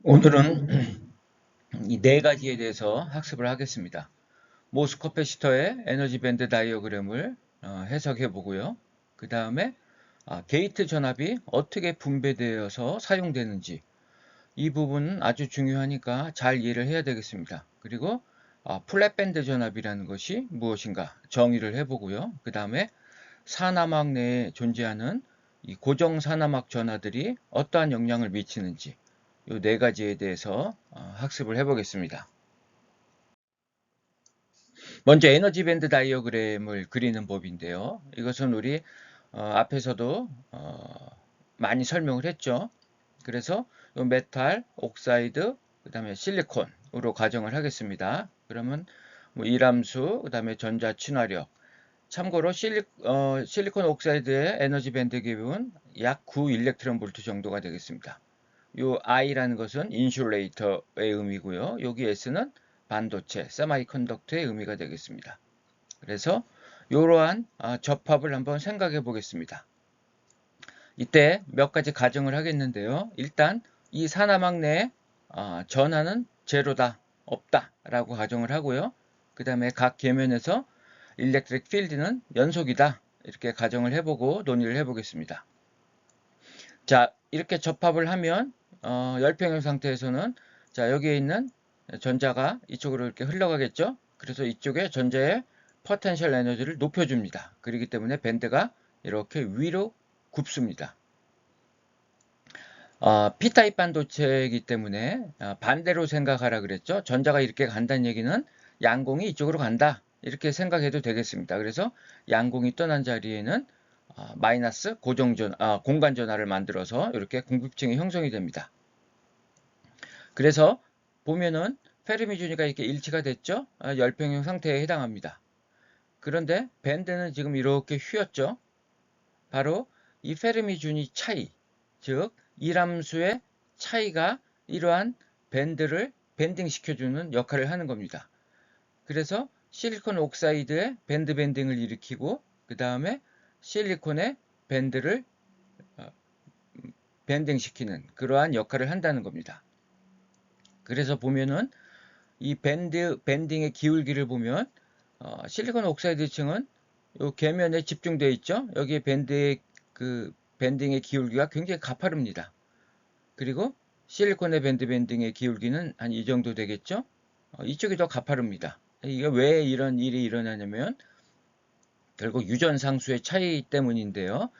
오늘은 이 네 가지에 대해서 학습을 하겠습니다. 모스 커패시터의 에너지 밴드 다이어그램을 해석해 보고요. 그 다음에 게이트 전압이 어떻게 분배되어서 사용되는지 이 부분은 아주 중요하니까 잘 이해를 해야 되겠습니다. 그리고 플랫 밴드 전압이라는 것이 무엇인가 정의를 해보고요. 그 다음에 사나막 내에 존재하는 이 고정 사나막 전하들이 어떠한 영향을 미치는지 이 네 가지에 대해서 학습을 해보겠습니다. 먼저 에너지 밴드 다이어그램을 그리는 법인데요. 이것은 우리 앞에서도 많이 설명을 했죠. 그래서 이 메탈, 옥사이드, 그 다음에 실리콘으로 가정을 하겠습니다. 그러면 뭐 이람수, 그 다음에 전자 친화력. 참고로 실리콘 옥사이드의 에너지 밴드 갭은 약 9 일렉트론 볼트 정도가 되겠습니다. 요 I라는 것은 인슐레이터의 의미고요. 여기 S는 반도체, 세마이컨덕터의 의미가 되겠습니다. 그래서 이러한 접합을 한번 생각해 보겠습니다. 이때 몇 가지 가정을 하겠는데요. 일단 이 산화막 내에 전하는 제로다, 없다 라고 가정을 하고요. 그 다음에 각 계면에서 일렉트릭 필드는 연속이다 이렇게 가정을 해보고 논의를 해보겠습니다. 자, 이렇게 접합을 하면 열평형 상태에서는 자, 여기에 있는 전자가 이쪽으로 이렇게 흘러가겠죠. 그래서 이쪽에 전자의 포텐셜 에너지를 높여줍니다. 그렇기 때문에 밴드가 이렇게 위로 굽습니다. P타입 반도체이기 때문에 반대로 생각하라 그랬죠. 전자가 이렇게 간다는 얘기는 양공이 이쪽으로 간다. 이렇게 생각해도 되겠습니다. 그래서 양공이 떠난 자리에는 마이너스 공간 전하를 만들어서 이렇게 공급층이 형성이 됩니다. 그래서 보면은 페르미 주니가 이렇게 일치가 됐죠. 열평형 상태에 해당합니다. 그런데 밴드는 지금 이렇게 휘었죠. 바로 이 페르미 주니 차이, 즉 이람수의 차이가 이러한 밴드를 밴딩 시켜주는 역할을 하는 겁니다. 그래서 실리콘 옥사이드의 밴드 밴딩을 일으키고 그 다음에 실리콘의 밴드를 밴딩 시키는 그러한 역할을 한다는 겁니다. 그래서 보면은 이 밴딩의 기울기를 보면 실리콘 옥사이드 층은 이 계면에 집중되어 있죠. 여기에 밴딩의 기울기가 굉장히 가파릅니다. 그리고 실리콘의 밴딩의 기울기는 한 이 정도 되겠죠. 이쪽이 더 가파릅니다. 이게 왜 이런 일이 일어나냐면 결국 유전상수의 차이 때문인데요.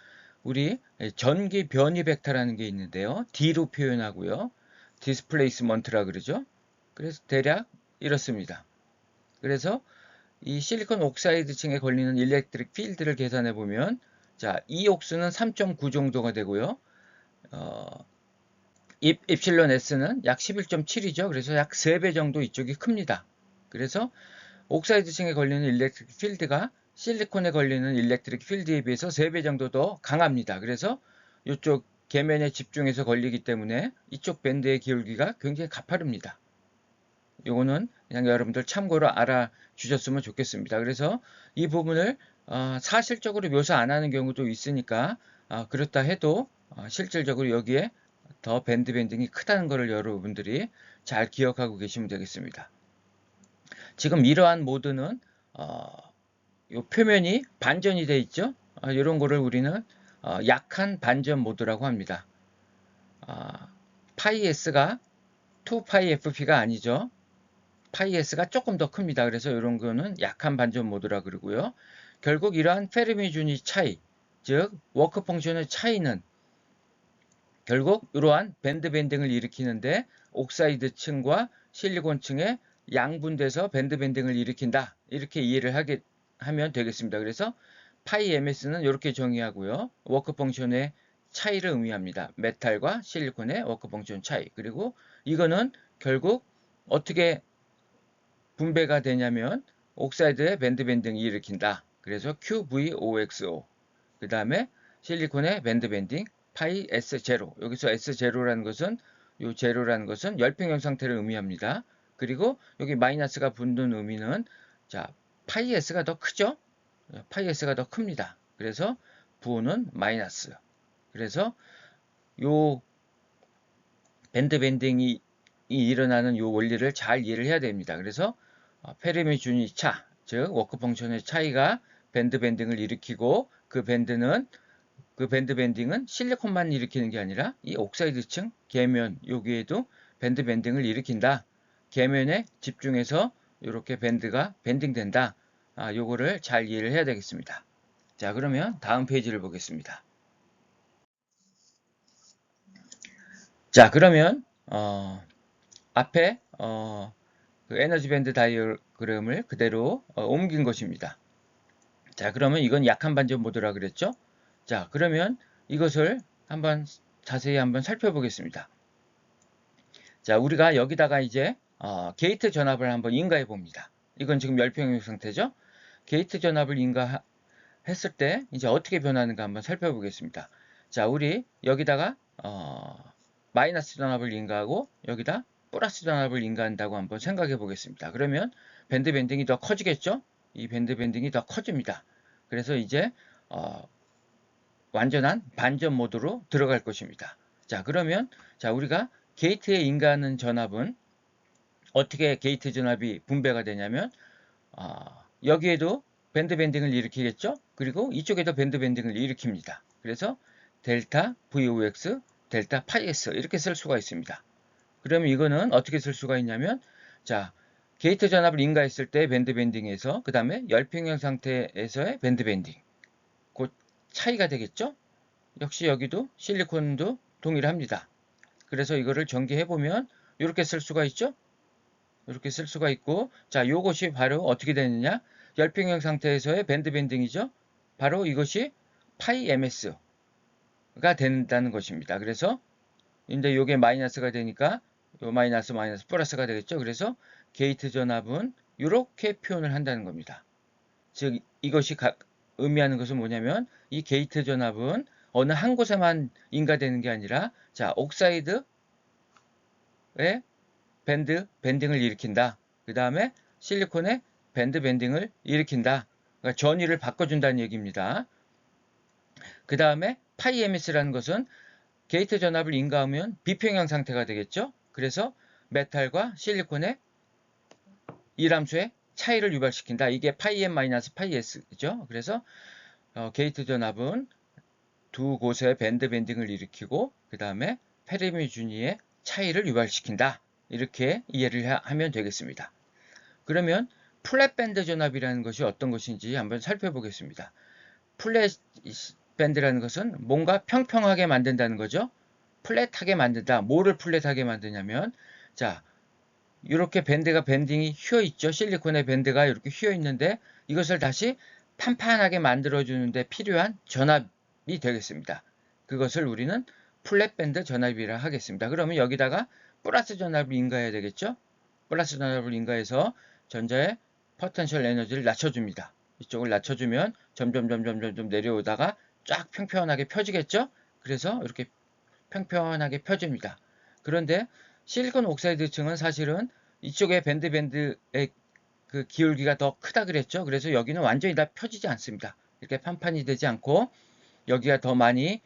우리 전기 변이 벡터라는 게 있는데요. D로 표현하고요. 디스플레이스먼트라 그러죠. 그래서 대략 이렇습니다. 그래서 이 실리콘 옥사이드 층에 걸리는 일렉트릭 필드를 계산해 보면 자, 이 옥수는 3.9 정도가 되고요. 입실론 S는 약 11.7이죠. 그래서 약 3배 정도 이쪽이 큽니다. 그래서 옥사이드 층에 걸리는 일렉트릭 필드가 실리콘에 걸리는 일렉트릭 필드에 비해서 3배 정도 더 강합니다. 그래서 이쪽 계면에 집중해서 걸리기 때문에 이쪽 밴드의 기울기가 굉장히 가파릅니다. 요거는 그냥 여러분들 참고로 알아주셨으면 좋겠습니다. 그래서 이 부분을 사실적으로 묘사 안 하는 경우도 있으니까 그렇다 해도 실질적으로 여기에 더 밴드 밴딩이 크다는 것을 여러분들이 잘 기억하고 계시면 되겠습니다. 지금 이러한 모드는 요 표면이 반전이 되어 있죠. 이런 거를 우리는 약한 반전 모드라고 합니다. 파이 S가 2파이 FP가 아니죠. 파이 S가 조금 더 큽니다. 그래서 이런 거는 약한 반전 모드라 그러고요. 결국 이러한 페르미 주니 차이, 즉 워크 펑션의 차이는 결국 이러한 밴드 밴딩을 일으키는데 옥사이드 층과 실리콘 층에 양분돼서 밴드 밴딩을 일으킨다. 이렇게 이해를 하면 되겠습니다. 그래서 파이 MS는 이렇게 정의하고요. 워크 펑션의 차이를 의미합니다. 메탈과 실리콘의 워크 펑션 차이. 그리고 이거는 결국 어떻게 분배가 되냐면 옥사이드의 밴드 밴딩이 일으킨다. 그래서 QVOXO. 그 다음에 실리콘의 밴드 밴딩 파이 S0. 여기서 S0라는 것은 요 제로라는 것은 열평형 상태를 의미합니다. 그리고 여기 마이너스가 붙는 의미는 자, 파이 S가 더 크죠? 파이 S가 더 큽니다. 그래서 부호는 마이너스. 그래서 요 밴드 밴딩이 일어나는 요 원리를 잘 이해를 해야 됩니다. 그래서 페르미 준위 차, 즉 워크 펑션의 차이가 밴드 밴딩을 일으키고 그 밴드 밴딩은 실리콘만 일으키는 게 아니라 이 옥사이드층 계면 여기에도 밴드 밴딩을 일으킨다. 계면에 집중해서 이렇게 밴드가 밴딩된다. 요거를 잘 이해를 해야 되겠습니다. 자, 그러면 다음 페이지를 보겠습니다. 자, 그러면 앞에 그 에너지 밴드 다이어그램을 그대로 옮긴 것입니다. 자, 그러면 이건 약한 반전 모드라 그랬죠? 자, 그러면 이것을 한번 자세히 한번 살펴보겠습니다. 자, 우리가 여기다가 이제 게이트 전압을 한번 인가해 봅니다. 이건 지금 열평형 상태죠? 게이트 전압을 인가했을 때 이제 어떻게 변하는가 한번 살펴보겠습니다. 자, 우리 여기다가 마이너스 전압을 인가하고 여기다 플러스 전압을 인가한다고 한번 생각해 보겠습니다. 그러면 밴드 밴딩이 더 커지겠죠? 이 밴드 밴딩이 더 커집니다. 그래서 이제 완전한 반전 모드로 들어갈 것입니다. 자, 그러면 자, 우리가 게이트에 인가하는 전압은 어떻게 게이트 전압이 분배가 되냐면 여기에도 밴드 밴딩을 일으키겠죠? 그리고 이쪽에도 밴드 밴딩을 일으킵니다. 그래서 델타 VOX, 델타 파이 S 이렇게 쓸 수가 있습니다. 그러면 이거는 어떻게 쓸 수가 있냐면 자, 게이트 전압을 인가했을 때 밴드 밴딩에서 그 다음에 열평형 상태에서의 밴드 밴딩 그 차이가 되겠죠? 역시 여기도 실리콘도 동일합니다. 그래서 이거를 전개해보면 이렇게 쓸 수가 있죠? 이렇게 쓸 수가 있고 자, 이것이 바로 어떻게 되느냐? 열평형 상태에서의 밴드 밴딩이죠? 바로 이것이 파이 MS가 된다는 것입니다. 그래서 이제 이게 마이너스가 되니까 요 마이너스 플러스가 되겠죠? 그래서 게이트 전압은 이렇게 표현을 한다는 겁니다. 즉 이것이 의미하는 것은 뭐냐면 이 게이트 전압은 어느 한 곳에만 인가되는 게 아니라 자, 옥사이드의 밴드 밴딩을 일으킨다. 그 다음에 실리콘의 밴드 밴딩을 일으킨다. 그러니까 전위를 바꿔준다는 얘기입니다. 그 다음에 파이 MS라는 것은 게이트 전압을 인가하면 비평형 상태가 되겠죠. 그래서 메탈과 실리콘의 이람수의 차이를 유발시킨다. 이게 파이 M 파이 S죠. 그래서 게이트 전압은 두 곳의 밴드 밴딩을 일으키고 그 다음에 페르미 준위의 차이를 유발시킨다. 이렇게 이해를 하면 되겠습니다. 그러면 플랫 밴드 전압이라는 것이 어떤 것인지 한번 살펴보겠습니다. 플랫 밴드라는 것은 뭔가 평평하게 만든다는 거죠. 플랫하게 만든다. 뭐를 플랫하게 만드냐면 자, 이렇게 밴딩이 휘어 있죠. 실리콘의 밴드가 이렇게 휘어 있는데 이것을 다시 판판하게 만들어 주는데 필요한 전압이 되겠습니다. 그것을 우리는 플랫 밴드 전압이라 하겠습니다. 그러면 여기다가 플러스 전압을 인가해야 되겠죠. 플러스 전압을 인가해서 전자의 포텐셜 에너지를 낮춰줍니다. 이쪽을 낮춰주면 점점 내려오다가 쫙 평평하게 펴지겠죠. 그래서 이렇게 평평하게 펴집니다. 그런데 실리콘 옥사이드 층은 사실은 이쪽에 밴드의 그 기울기가 더 크다 그랬죠. 그래서 여기는 완전히 다 펴지지 않습니다. 이렇게 판판이 되지 않고 여기가 더 많이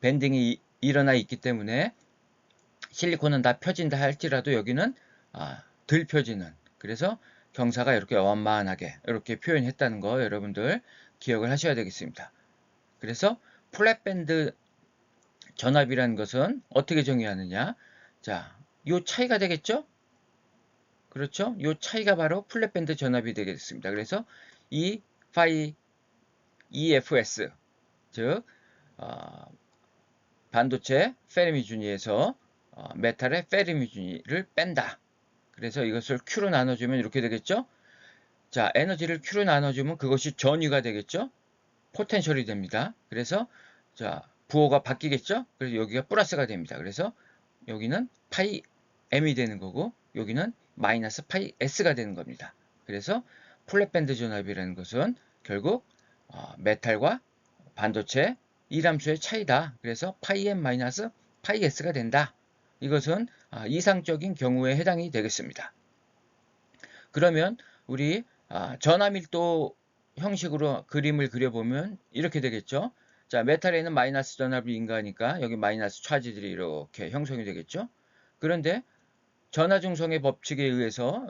밴딩이 일어나 있기 때문에 실리콘은 다 펴진다 할지라도 여기는 덜 펴지는, 그래서 경사가 이렇게 완만하게 이렇게 표현했다는 거 여러분들 기억을 하셔야 되겠습니다. 그래서 플랫 밴드 전압이라는 것은 어떻게 정의하느냐? 자, 요 차이가 되겠죠? 그렇죠? 요 차이가 바로 플랫 밴드 전압이 되겠습니다. 그래서 이 파이 EFS, 즉 반도체 페르미 준위에서 메탈의 페르미 준위를 뺀다. 그래서 이것을 Q로 나눠주면 이렇게 되겠죠? 자, 에너지를 Q로 나눠주면 그것이 전위가 되겠죠? 포텐셜이 됩니다. 그래서 자, 부호가 바뀌겠죠? 그래서 여기가 플러스가 됩니다. 그래서 여기는 파이 M이 되는 거고 여기는 마이너스 파이 S가 되는 겁니다. 그래서 플랫밴드 전압이라는 것은 결국 메탈과 반도체 이람수의 차이다. 그래서 파이 M 마이너스 파이 S가 된다. 이것은 이상적인 경우에 해당이 되겠습니다. 그러면 우리 전압밀도 형식으로 그림을 그려보면 이렇게 되겠죠. 자, 메탈에는 마이너스 전압을 인가하니까 여기 마이너스 차지들이 이렇게 형성이 되겠죠. 그런데 전하 중성의 법칙에 의해서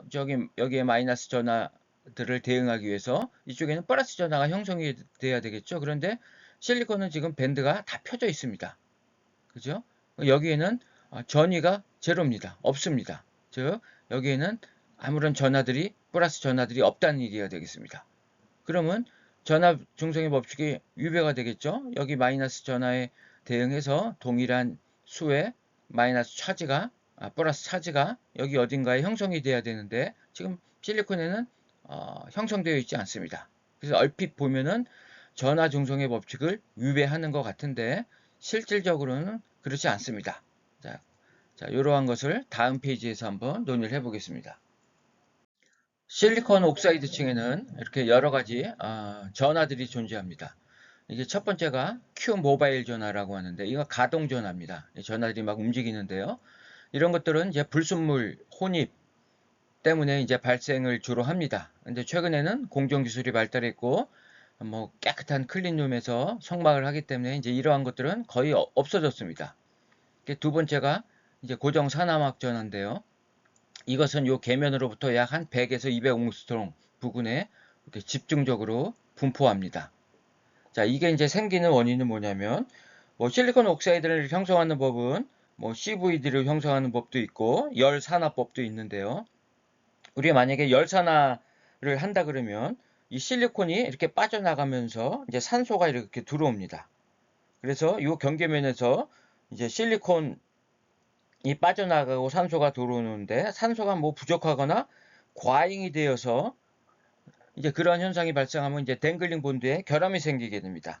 여기에 마이너스 전하들을 대응하기 위해서 이쪽에는 플러스 전하가 형성이 돼야 되겠죠. 그런데 실리콘은 지금 밴드가 다 펴져 있습니다. 그죠? 여기에는 전위가 제로입니다. 없습니다. 즉 여기에는 아무런 전하들이 플러스 전하들이 없다는 얘기가 되겠습니다. 그러면 전하 중성의 법칙이 위배가 되겠죠. 여기 마이너스 전하에 대응해서 동일한 수의 마이너스 차지가 플러스 차지가 여기 어딘가에 형성이 돼야 되는데 지금 실리콘에는 형성되어 있지 않습니다. 그래서 얼핏 보면은 전하 중성의 법칙을 위배하는 것 같은데 실질적으로는 그렇지 않습니다. 자, 이러한 것을 다음 페이지에서 한번 논의를 해보겠습니다. 실리콘 옥사이드 층에는 이렇게 여러 가지 전하들이 존재합니다. 이게 첫 번째가 Q 모바일 전하라고 하는데 이거 가동 전하입니다. 전하들이 막 움직이는데요. 이런 것들은 이제 불순물 혼입 때문에 이제 발생을 주로 합니다. 근데 최근에는 공정 기술이 발달했고 뭐 깨끗한 클린룸에서 성막을 하기 때문에 이제 이러한 것들은 거의 없어졌습니다. 두 번째가 이제 고정 산화막 전하인데요. 이것은 요 계면으로부터 약 한 100에서 200옹스트롱 부근에 이렇게 집중적으로 분포합니다. 자, 이게 이제 생기는 원인은 뭐냐면 뭐 실리콘 옥사이드를 형성하는 법은 뭐 CVD를 형성하는 법도 있고 열산화법도 있는데요. 우리가 만약에 열산화를 한다 그러면 이 실리콘이 이렇게 빠져나가면서 이제 산소가 이렇게 들어옵니다. 그래서 이 경계면에서 이제 실리콘이 빠져나가고 산소가 들어오는데 산소가 뭐 부족하거나 과잉이 되어서 이제 그러한 현상이 발생하면 이제 댕글링 본드에 결함이 생기게 됩니다.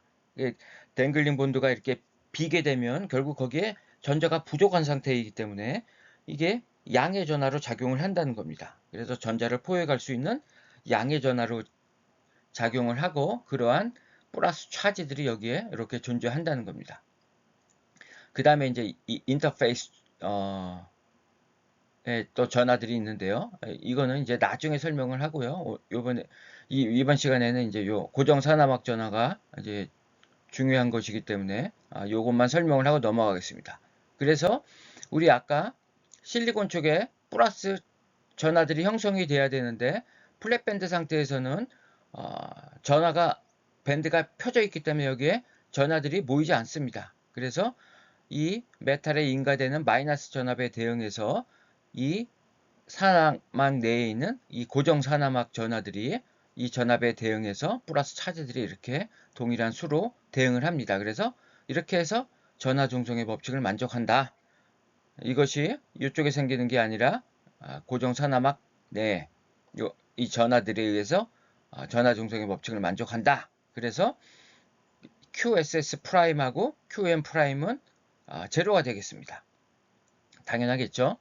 댕글링 본드가 이렇게 비게 되면 결국 거기에 전자가 부족한 상태이기 때문에 이게 양의 전하로 작용을 한다는 겁니다. 그래서 전자를 포획할 수 있는 양의 전하로 작용을 하고 그러한 플러스 차지들이 여기에 이렇게 존재한다는 겁니다. 그 다음에 이제 이 인터페이스 또 전하들이 있는데요. 이거는 이제 나중에 설명을 하고요. 이번 시간에는 이제 요 고정 산화막 전하가 이제 중요한 것이기 때문에 요것만 설명을 하고 넘어가겠습니다. 그래서 우리 아까 실리콘 쪽에 플러스 전하들이 형성이 돼야 되는데 플랫 밴드 상태에서는 전하가 밴드가 펴져 있기 때문에 여기에 전하들이 모이지 않습니다. 그래서 이 메탈에 인가되는 마이너스 전압에 대응해서 이 산화막 내에 있는 이 고정 산화막 전하들이 이 전압에 대응해서 플러스 차지들이 이렇게 동일한 수로 대응을 합니다. 그래서 이렇게 해서 전하 중성의 법칙을 만족한다. 이것이 이쪽에 생기는 게 아니라 고정 산화막 내에 이 전하들에 의해서 전하 중성의 법칙을 만족한다. 그래서 QSS 프라임하고 QM 프라임은 제로가 되겠습니다. 당연하겠죠.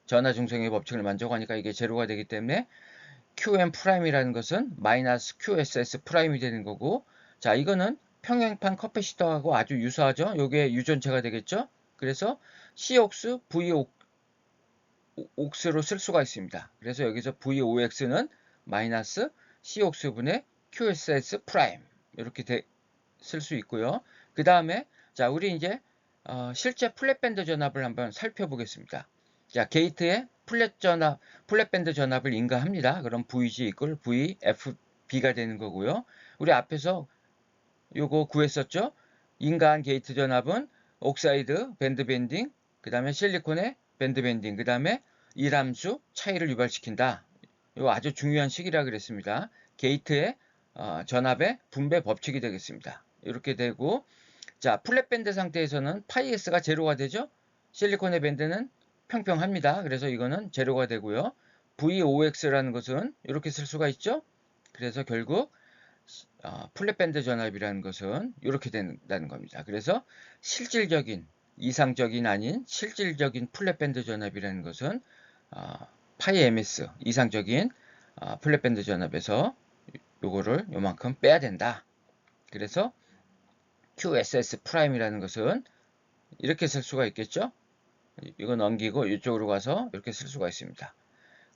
전하 중성의 법칙을 만족하니까 이게 제로가 되기 때문에 QM 프라임이라는 것은 마이너스 QSS 프라임이 되는 거고, 자, 이거는 평행판 커패시터하고 아주 유사하죠. 요게 유전체가 되겠죠. 그래서 COX, VOX로 쓸 수가 있습니다. 그래서 여기서 VOX는 마이너스 COX분의 QSS 프라임 이렇게 쓸 수 있고요. 그 다음에 자, 우리 이제 실제 플랫밴드 전압을 한번 살펴보겠습니다. 자, 게이트에 플랫밴드 전압을 인가합니다. 그럼 VG 이퀄 VFB가 되는 거고요. 우리 앞에서 요거 구했었죠? 인가한 게이트 전압은 옥사이드 밴드 밴딩, 그 다음에 실리콘의 밴드 밴딩, 그 다음에 이람수 차이를 유발시킨다. 이거 아주 중요한 식이라 그랬습니다. 게이트의 전압의 분배 법칙이 되겠습니다. 이렇게 되고, 자, 플랫 밴드 상태에서는 파이 S가 제로가 되죠? 실리콘의 밴드는 평평합니다. 그래서 이거는 제로가 되고요. VOX라는 것은 이렇게 쓸 수가 있죠? 그래서 결국 플랫 밴드 전압이라는 것은 이렇게 된다는 겁니다. 그래서 실질적인, 이상적인 아닌 실질적인 플랫 밴드 전압이라는 것은 파이 MS, 이상적인 플랫 밴드 전압에서 요거를 요만큼 빼야 된다. 그래서 QSS 프라임이라는 것은 이렇게 쓸 수가 있겠죠? 이거 넘기고 이쪽으로 가서 이렇게 쓸 수가 있습니다.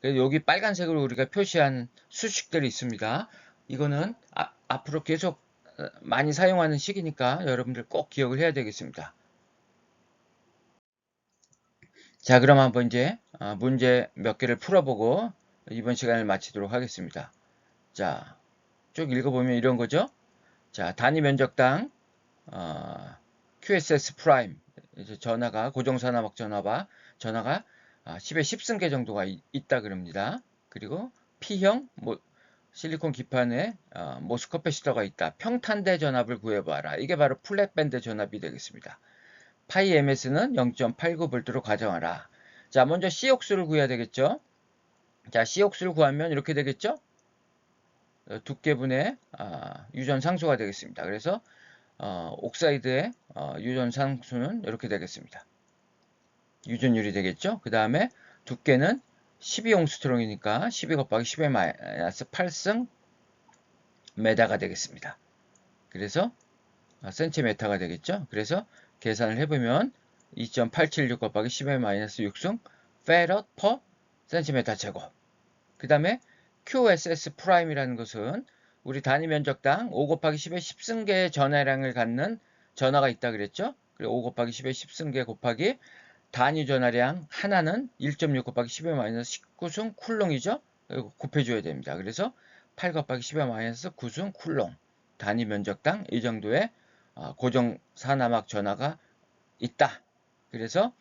그래서 여기 빨간색으로 우리가 표시한 수식들이 있습니다. 이거는 앞으로 계속 많이 사용하는 식이니까 여러분들 꼭 기억을 해야 되겠습니다. 자, 그럼 한번 이제 문제 몇 개를 풀어보고 이번 시간을 마치도록 하겠습니다. 자, 쭉 읽어보면 이런 거죠. 자, 단위 면적당 QSS 프라임 이제 전하가 고정산화막 전하가 10의 10승계 정도가 있다 그럽니다. 그리고 P형 실리콘 기판에 모스 커패시터가 있다. 평탄대 전압을 구해봐라. 이게 바로 플랫밴드 전압이 되겠습니다. 파이 MS는 0.89V로 가정하라. 자, 먼저 C옥수를 구해야 되겠죠. 자, C옥수를 구하면 이렇게 되겠죠. 두께분의 유전 상수가 되겠습니다. 그래서 옥사이드의 유전 상수는 이렇게 되겠습니다. 유전율이 되겠죠. 그 다음에 두께는 12옹스트롱이니까 12 곱하기 10의 마이너스 8승 메다가 되겠습니다. 그래서 센티메타가 되겠죠. 그래서 계산을 해보면 2.876 곱하기 10의 마이너스 6승 페럿 퍼 센티메타 제곱. 그 다음에 QSS 프라임이라는 것은 우리 단위 면적당 5 곱하기 10의 10승계의 전하량을 갖는 전하가 있다 그랬죠. 그리고 5 곱하기 10의 10승계 곱하기 단위 전하량 하나는 1.6 곱하기 10의 마이너스 19승 쿨롱이죠. 곱해줘야 됩니다. 그래서 8 곱하기 10의 마이너스 9승 쿨롱. 단위 면적당 이 정도의 고정 산화막 전하가 있다. 그래서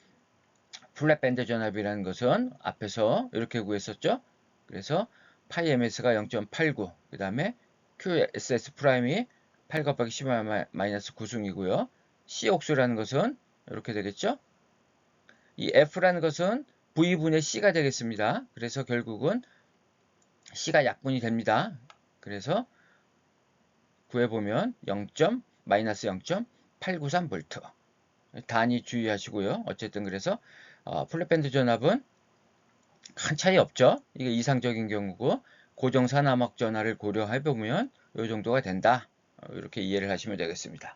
플랫밴드 전압이라는 것은 앞에서 이렇게 구했었죠. 그래서 파이 MS가 0.89, 그 다음에 QSS 프라임이 8 곱하기 10의 마이너스 9승이고요. C옥수라는 것은 이렇게 되겠죠. 이 F라는 것은 V분의 C가 되겠습니다. 그래서 결국은 C가 약분이 됩니다. 그래서 구해보면 마이너스 0.893V. 단위 주의하시고요. 어쨌든 그래서 플랫밴드 전압은 큰 차이 없죠. 이게 이상적인 경우고 고정 산화막 전하를 고려해보면 이 정도가 된다. 이렇게 이해를 하시면 되겠습니다.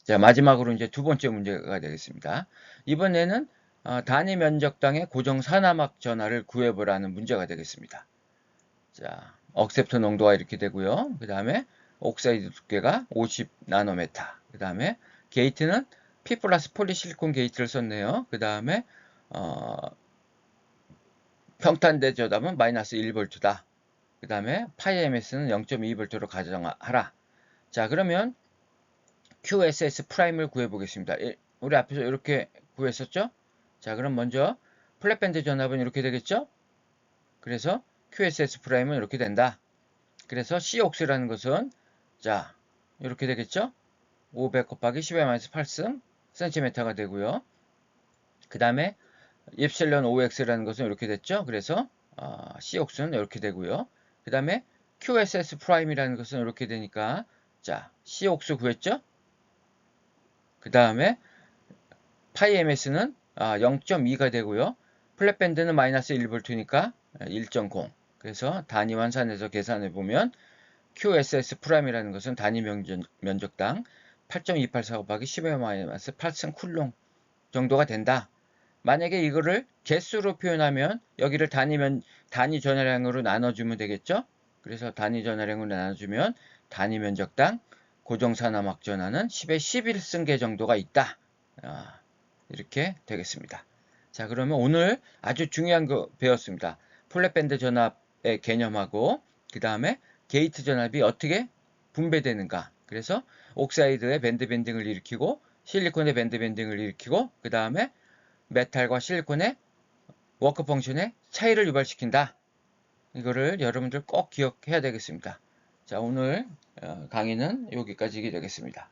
자, 마지막으로 이제 두 번째 문제가 되겠습니다. 이번에는 단위 면적당의 고정 산화막 전하를 구해보라는 문제가 되겠습니다. 자, 억셉터 농도가 이렇게 되고요. 그 다음에 옥사이드 두께가 50 나노메타. 그 다음에 게이트는 P 플러스 폴리실리콘 게이트를 썼네요. 그 다음에 평탄대 저담은 마이너스 1V다. 그 다음에 파이 MS는 0.2V로 가정하라. 자, 그러면 QSS 프라임을 구해보겠습니다. 우리 앞에서 이렇게 구했었죠? 자, 그럼 먼저 플랫밴드 전압은 이렇게 되겠죠? 그래서 QSS 프라임은 이렇게 된다. 그래서 C옥스라는 것은 자, 이렇게 되겠죠? 500 곱하기 10의 마이너스 8승 센티미터가 되고요. 그 다음에 입실론 OX라는 것은 이렇게 됐죠? 그래서 C옥스는 이렇게 되고요. 그 다음에 QSS 프라임이라는 것은 이렇게 되니까 자, C옥스 구했죠? 그 다음에 파이 MS는 0.2가 되고요. 플랫밴드는 마이너스 1V니까 1.0. 그래서 단위 환산해서 계산해 보면 QSS 프라임이라는 것은 단위 면적당 8.284 곱하기 10의 마이너스 8승 쿨롱 정도가 된다. 만약에 이거를 개수로 표현하면 여기를 단위 전하량으로 나눠주면 되겠죠? 그래서 단위 전하량으로 나눠주면 단위 면적당 고정산화막 전하는 10의 11승계 정도가 있다. 이렇게 되겠습니다. 자, 그러면 오늘 아주 중요한 거 배웠습니다. 플랫밴드 전압의 개념하고 그 다음에 게이트 전압이 어떻게 분배되는가. 그래서 옥사이드의 밴드 밴딩을 일으키고 실리콘의 밴드 밴딩을 일으키고 그 다음에 메탈과 실리콘의 워크 펑션의 차이를 유발시킨다. 이거를 여러분들 꼭 기억해야 되겠습니다. 자, 오늘 강의는 여기까지 되겠습니다.